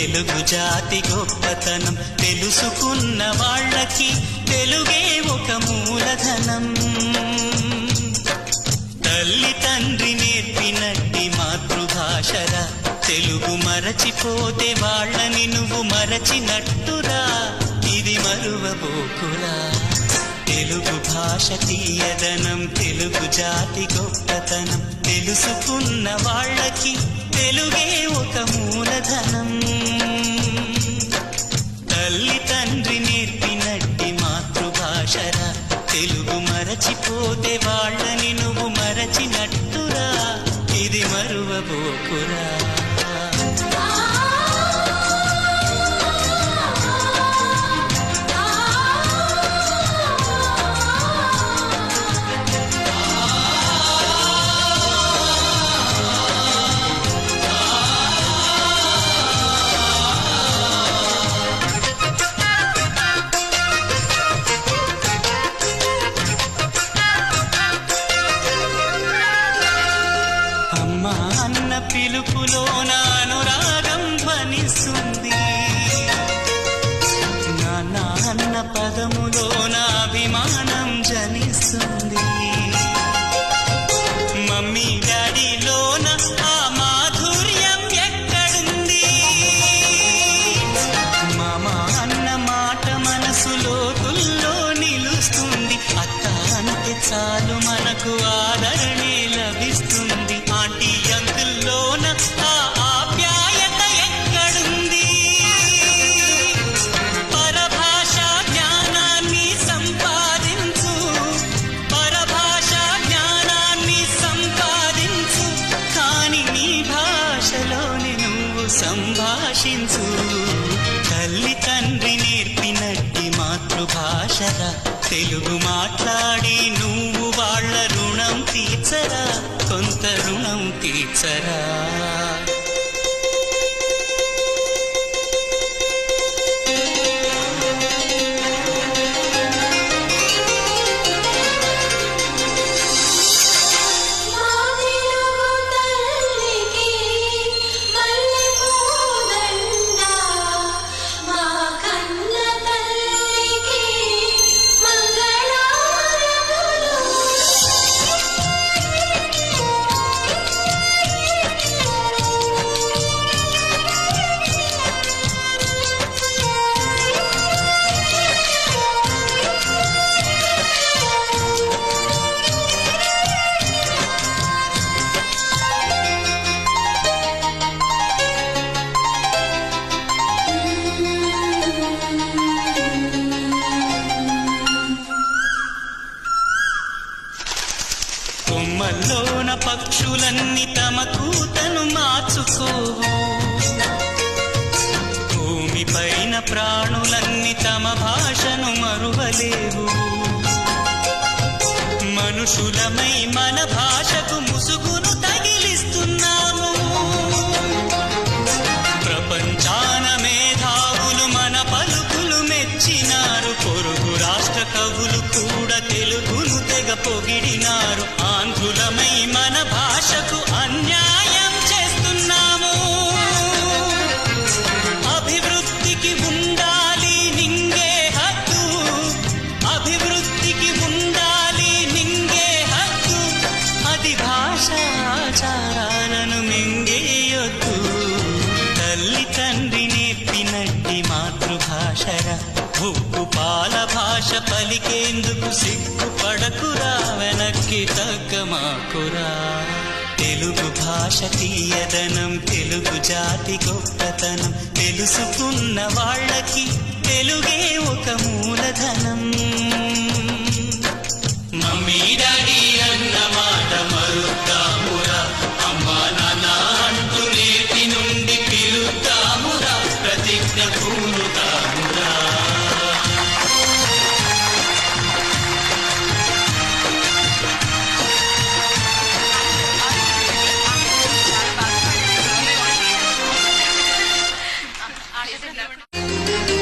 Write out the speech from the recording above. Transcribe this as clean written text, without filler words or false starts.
తెలుగు జాతి గొప్పతనం తెలుసుకున్న వాళ్ళకి తెలుగే ఒక మూలధనం. తల్లి తండ్రి నేర్పినట్టి మాతృభాషరా, తెలుగు మరచిపోతే వాళ్ళని నువ్వు మరచినట్టురా, ఇది మరువబోకురా. తెలుగు భాష తీయదనం తెలుగు జాతి గొప్పతనం తెలుసుకున్న వాళ్ళకి తెలుగే ఒక మూలధనం. తల్లి తండ్రి నేర్పినట్టి మాతృభాషరా, తెలుగు మరచిపోతే వాళ్ళని నువ్వు మరచినట్టురా, ఇది మరువబోకురా. పిలుపులోన అనురాగం ధ్వనిస్తుంది, నాన్న అన్న పదములోన అభిమానం జనిస్తుంది. మమ్మీ డాడీలోన ఆ మాధుర్యం ఎక్కడుంది? మామ అన్న మాట మనసులో తుల్లో నిలుస్తుంది. అత్త అంటే చాలు మనకు ఆదరణే లభిస్తుంది. ఆంటీ అంకుల్లోన ఆ ఆప్యాయత ఎక్కడుంది? పరభాషా జ్ఞానాన్ని సంపాదించు, పరభాషా జ్ఞానాన్ని సంపాదించు, కాని నీ భాషలోని నువ్వు సంభాషించు. తల్లి తండ్రి నేర్పినట్టి మాతృభాషరా, తెలుగు మాట్లాడి నువ్వు వాళ్ళ రుణం తీర్చరా, కొంత రుణం తీర్చరా. కొమ్మల్లోన పక్షులన్నీ తమ కూతను మార్చుకోవు, భూమిపైన ప్రాణులన్నీ తమ భాషను మరువలేవు. మనుషులమై మన భాషకు ముసుగును తగిలిస్తున్నాము. ప్రపంచాన మేధావులు మన పలుకులు మెచ్చినారు. పొరుగు రాష్ట్ర కవులు కూడా తెలుగును తెగ పొగిడినారు. ఆంధ్రులమై మన భాషకు అన్యాయం చేస్తున్నాము. అభివృద్ధికి ఉండాలి నింగే హక్కు, అభివృద్ధికి ఉండాలి నింగే హక్కు, అది భాషాచారాలను మింగేయొద్దు. తల్లి తండ్రి నేర్పినట్టి మాతృభాషరా, ఉప్పు పాల భాష పలికేందుకు సిగ్గుపడకురా, వెనక్కి తగ్గమాకురా. తెలుగు భాష తీయదనం తెలుగు జాతి గొప్పతనం తెలుసుకున్న వాళ్ళకి తెలుగే ఒక మూలధనం. మమ్మీ డాడీ అన్న మాట మరుద్దామురా, అమ్మా నాన్న అంటూ నేటి నుండి పిలుద్దామురా, ప్రతిజ్ఞ పూనుతామురా. Thank you.